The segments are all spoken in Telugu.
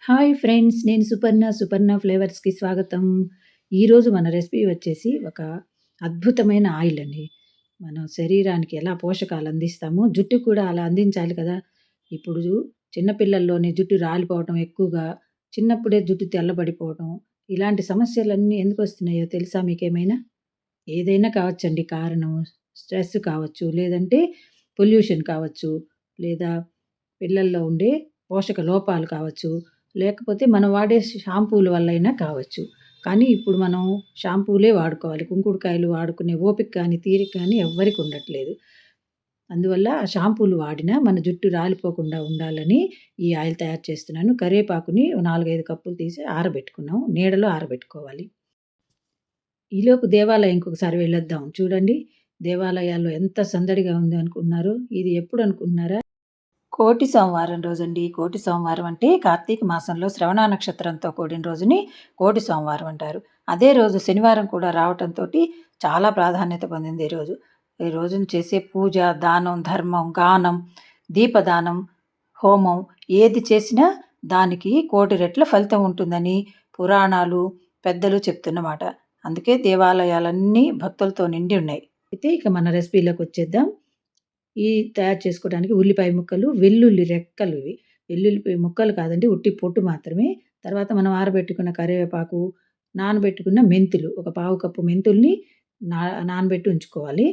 Hi friends. నేను సుపర్ణ ఫ్లేవర్స్‌కి స్వాగతం. ఈరోజు మన రెసిపీ వచ్చేసి ఒక అద్భుతమైన ఆయిల్ అండి. మన శరీరానికి ఎలా పోషకాలు అందిస్తామో, జుట్టుకు కూడా అలా అందించాలి కదా! ఇప్పుడు చిన్న పిల్లల్లోనే జుట్టు రాలిపోవటం ఎక్కువగా, చిన్నప్పుడే జుట్టు తెల్లబడిపోవటం, ఇలాంటి సమస్యలన్నీ ఎందుకొస్తున్నాయో తెలుసా మీకేమైనా? ఏదైనా కావచ్చండి కారణం. స్ట్రెస్ కావచ్చు, లేదంటే పొల్యూషన్ కావచ్చు, లేదా పిల్లల్లో ఉండే పోషక లోపాలు కావచ్చు, లేకపోతే మనం వాడే షాంపూల వల్లైనా కావచ్చు. కానీ ఇప్పుడు మనం షాంపూలే వాడుకోవాలి. కుంకుడుకాయలు వాడుకునే ఓపిక కానీ, తీరిక కానీ ఎవ్వరికి ఉండట్లేదు. అందువల్ల ఆ షాంపూలు వాడినా మన జుట్టు రాలిపోకుండా ఉండాలని ఈ ఆయిల్ తయారు చేస్తున్నాను. కరివేపాకుని ఓ 4, 5 కప్పులు తీసి ఆరబెట్టుకున్నాం. నీడలో ఆరబెట్టుకోవాలి. ఈలోపు దేవాలయంకి ఒకసారి వెళ్ళొద్దాం. చూడండి, దేవాలయాల్లో ఎంత సందడిగా ఉంది అనుకున్నారు. ఇది ఎప్పుడు అనుకుంటున్నారా? కోటి సోమవారం రోజండి. కోటి సోమవారం అంటే కార్తీక మాసంలో శ్రవణ నక్షత్రంతో కూడిన రోజుని కోటి సోమవారం అంటారు. అదే రోజు శనివారం కూడా రావటంతోటి చాలా ప్రాధాన్యత పొందింది ఈరోజు. ఈ రోజున చేసే పూజ, దానం, ధర్మం, గానం, దీపదానం, హోమం ఏది చేసినా దానికి కోటి రెట్ల ఫలితం ఉంటుందని పురాణాలు, పెద్దలు చెప్తున్నమాట. అందుకే దేవాలయాలన్నీ భక్తులతో నిండి ఉన్నాయి. అయితే ఇక మన రెసిపీలోకొచ్చేద్దాం. ఈ తయారు చేసుకోవడానికి ఉల్లిపాయ ముక్కలు, వెల్లుల్లి రెక్కలు ఇవి. వెల్లుల్లిపాయ ముక్కలు కాదండి, ఉట్టి పొట్టు మాత్రమే. తర్వాత మనం ఆరబెట్టుకున్న కరివేపాకు, నానబెట్టుకున్న మెంతులు, ఒక పావు కప్పు మెంతుల్ని నా నానబెట్టి ఉంచుకోవాలి.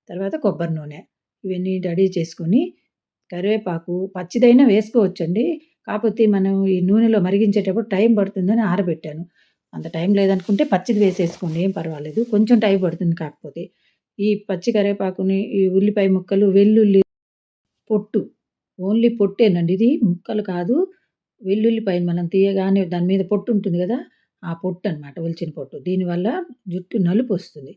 తర్వాత కొబ్బరి నూనె, ఇవన్నీ రెడీ చేసుకొని, కరివేపాకు పచ్చిదైనా వేసుకోవచ్చండి. కాపోతే మనం ఈ నూనెలో మరిగించేటప్పుడు టైం పడుతుందని ఆరబెట్టాను. అంత టైం లేదనుకుంటే పచ్చిది వేసేసుకోండి, ఏం పర్వాలేదు. కొంచెం టైం పడుతుంది కాకపోతే. ఈ పచ్చి కరివేపాకుని, ఈ ఉల్లిపాయ ముక్కలు, వెల్లుల్లి పొట్టు, ఓన్లీ పొట్టేనండి ఇది, ముక్కలు కాదు. వెల్లుల్లిపాయని మనం తీయగానే దాని మీద పొట్టు ఉంటుంది గదా! ఆ పొట్టనమాట, ఒలిచిన పొట్టు. దీనివల్ల జుట్టు నలుపొస్తుంది.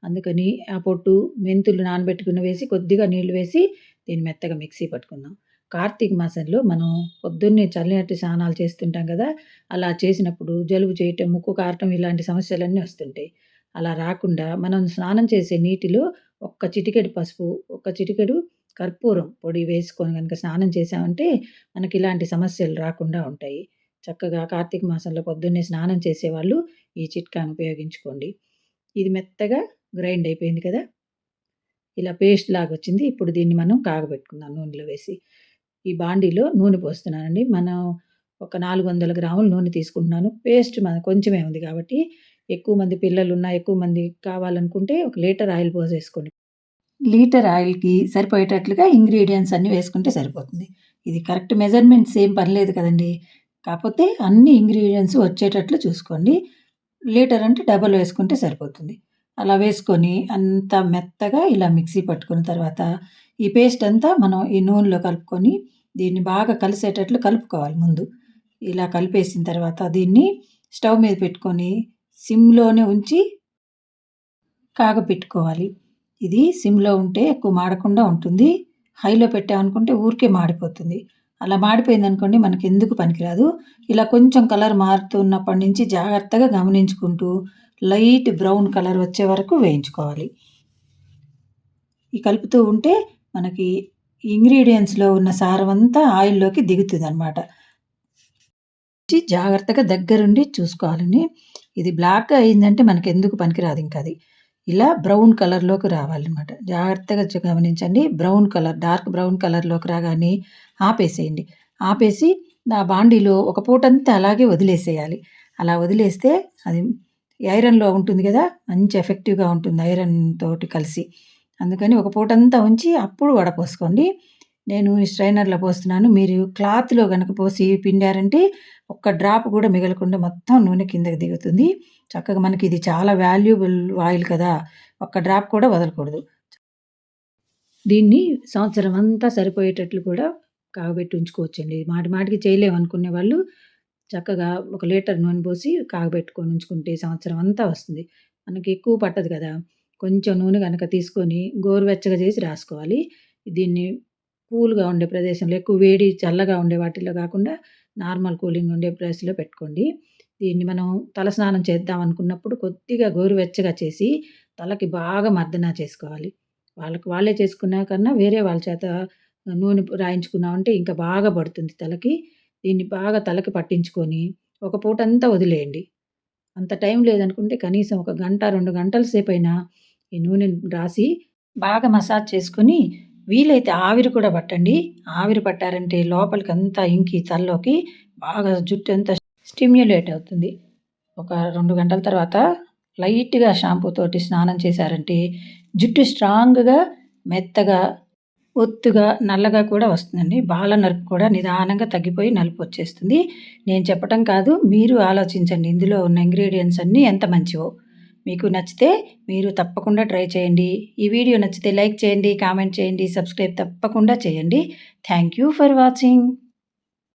అందుకని ఆ పొట్టు, మెంతులు నానబెట్టుకున్నవి వేసి, కొద్దిగా నీళ్లు వేసి దీన్ని మెత్తగా మిక్సీ పట్టుకుందాం. కార్తీక మాసంలో మనం పొద్దున్నే చల్లటి స్నానాలు చేస్తుంటాం గదా! అలా చేసినప్పుడు జలుబు చేయటం, ముక్కు కారటం ఇలాంటి సమస్యలన్నీ వస్తుంటాయి. అలా రాకుండా మనం స్నానం చేసే నీటిలో ఒక్క చిటికెడు పసుపు, ఒక్క చిటికెడు కర్పూరం పొడి వేసుకొని గనుక స్నానం చేశామంటే మనకిలాంటి సమస్యలు రాకుండా ఉంటాయి. చక్కగా కార్తీక మాసంలో పొద్దున్నే స్నానం చేసేవాళ్ళు ఈ చిట్కాను ఉపయోగించుకోండి. ఇది మెత్తగా గ్రైండ్ అయిపోయింది కదా! ఇలా పేస్ట్ లాగొచ్చింది. ఇప్పుడు దీన్ని మనం కాగబెట్టుకుందాం నూనెలో వేసి. ఈ బాండీలో నూనె పోస్తున్నానండి. మనం ఒక 400 గ్రాముల నూనె తీసుకుంటున్నాను. పేస్ట్ కొంచెమే ఉంది కాబట్టి, ఎక్కువ మంది పిల్లలున్నా, ఎక్కువ మంది కావాలనుకుంటే ఒక లీటర్ ఆయిల్ పోసేసుకోండి. లీటర్ ఆయిల్‌కి సరిపోయేటట్లుగా ఇంగ్రీడియెంట్స్ అన్నీ వేసుకుంటే సరిపోతుంది. ఇది కరెక్ట్ మెజర్‌మెంట్స్ ఏం పనిలేదు కదండీ! కాపోతే అన్ని ఇంగ్రీడియెంట్స్ వచ్చేటట్లు చూసుకోండి. లీటర్ అంటే డబల్ వేసుకుంటే సరిపోతుంది. అలా వేసుకొని అంతా మెత్తగా ఇలా మిక్సీ పట్టుకున్న తర్వాత, ఈ పేస్ట్ అంతా మనం ఈ నూనెలో కలుపుకొని దీన్ని బాగా కలిసేటట్లు కలుపుకోవాలి ముందు. ఇలా కలిపేసిన తర్వాత దీన్ని స్టవ్ మీద పెట్టుకొని సిమ్‌లోనే ఉంచి కాగపెట్టుకోవాలి. ఇది సిమ్‌లో ఉంటే ఎక్కువ మాడకుండా ఉంటుంది. హైలో పెట్టామనుకుంటే ఊరికే మాడిపోతుంది. అలా మాడిపోయిందనుకోండి మనకెందుకు పనికిరాదు. ఇలా కొంచెం కలర్ మారుతున్నప్పటి నుంచి జాగ్రత్తగా గమనించుకుంటూ లైట్ బ్రౌన్ కలర్ వచ్చే వరకు వేయించుకోవాలి. ఈ కలుపుతూ ఉంటే మనకి ఇంగ్రీడియెంట్స్‌లో ఉన్న సారమంతా ఆయిల్‌లోకి దిగుతుందనమాట. జాగ్రత్తగా దగ్గరుండి చూసుకోవాలండి. ఇది బ్లాక్‌గా అయిందంటే మనకెందుకు పనికిరాదింకది. ఇలా బ్రౌన్ కలర్‌లోకి రావాలనమాట. జాగ్రత్తగా గమనించండి. బ్రౌన్ కలర్, డార్క్ బ్రౌన్ కలర్‌లోకి రాగానే ఆపేసేయండి. ఆపేసి ఆ బాండీలో ఒక పూటంతా అలాగే వదిలేసేయాలి. అలా వదిలేస్తే అది ఐరన్‌లో ఉంటుంది గదా! మంచి ఎఫెక్టివ్‌గా ఉంటుంది ఐరన్ తోటి కలిసి. అందుకని ఒక పూటంతా ఉంచి అప్పుడు వడపోసుకోండి. నేను ఈ స్ట్రైనర్‌లో పోస్తున్నాను. మీరు క్లాత్‌లో గనక పోసి పిండారంటే ఒక్క డ్రాప్ గూడా మిగలకుండా మొత్తం నూనె కిందకి దిగుతుంది. చక్కగా మనకిది చాలా వాల్యుబుల్ ఆయిల్ కదా! ఒక్క డ్రాప్ కూడా వదలకూడదు. దీన్ని సంవత్సరం అంతా సరిపోయేటట్లు కూడా కాగబెట్టి ఉంచుకోవచ్చండి. మాటి మాటికి చేయలేమనుకునే వాళ్ళు చక్కగా ఒక లీటర్ నూనె పోసి కాగబెట్టుకొని ఉంచుకుంటే సంవత్సరం అంతా వస్తుంది. మనకి ఎక్కువ పట్టదు కదా! కొంచెం నూనె గనక తీసుకొని గోరువెచ్చగా చేసి రాసుకోవాలి. దీన్ని కూల్‌గా ఉండే ప్రదేశంలో, ఎక్కువ వేడి చల్లగా ఉండే వాటిల్లో కాకుండా నార్మల్ కూలింగ్ ఉండే ప్లేస్‌లో పెట్టుకోండి. దీన్ని మనం తలస్నానం చేద్దాం అనుకున్నప్పుడు కొద్దిగా గోరువెచ్చగా చేసి తలకి బాగా మర్దన చేసుకోవాలి. వాళ్ళకి వాళ్ళే చేసుకున్న కన్నా వేరే వాళ్ళ చేత నూనె రాయించుకున్నామంటే ఇంకా బాగా పడుతుంది తలకి. దీన్ని బాగా తలకి పట్టించుకొని ఒక పూటంతా వదిలేయండి. అంత టైం లేదనుకుంటే కనీసం ఒక గంట, 2 గంటల సేపైనా ఈ నూనెని రాసి బాగా మసాజ్ చేసుకొని వీలైతే ఆవిరి కూడా పట్టండి. ఆవిరి పట్టారంటే లోపలికంతా ఇంకి తలలోకి బాగా జుట్టంతా స్టిమ్యులేట్ అవుతుంది. ఒక 2 గంటల తర్వాత లైట్‌గా షాంపూతోటి స్నానం చేశారంటే జుట్టు స్ట్రాంగ్‌గా, మెత్తగా, ఒత్తుగా, నల్లగా కూడా వస్తుందండి. బాల నలుపు కూడా నిదానంగా తగ్గిపోయి నలుపొచ్చేస్తుంది. నేను చెప్పటం కాదు, మీరు ఆలోచించండి. ఇందులో ఉన్న ఇంగ్రీడియెంట్స్ అన్నీ ఎంత మంచివో. మీకు నచ్చితే మీరు తప్పకుండా ట్రై చేయండి. ఈ వీడియో నచ్చితే లైక్ చేయండి, కామెంట్ చేయండి, సబ్స్క్రైబ్ తప్పకుండా చేయండి. Thank you for watching.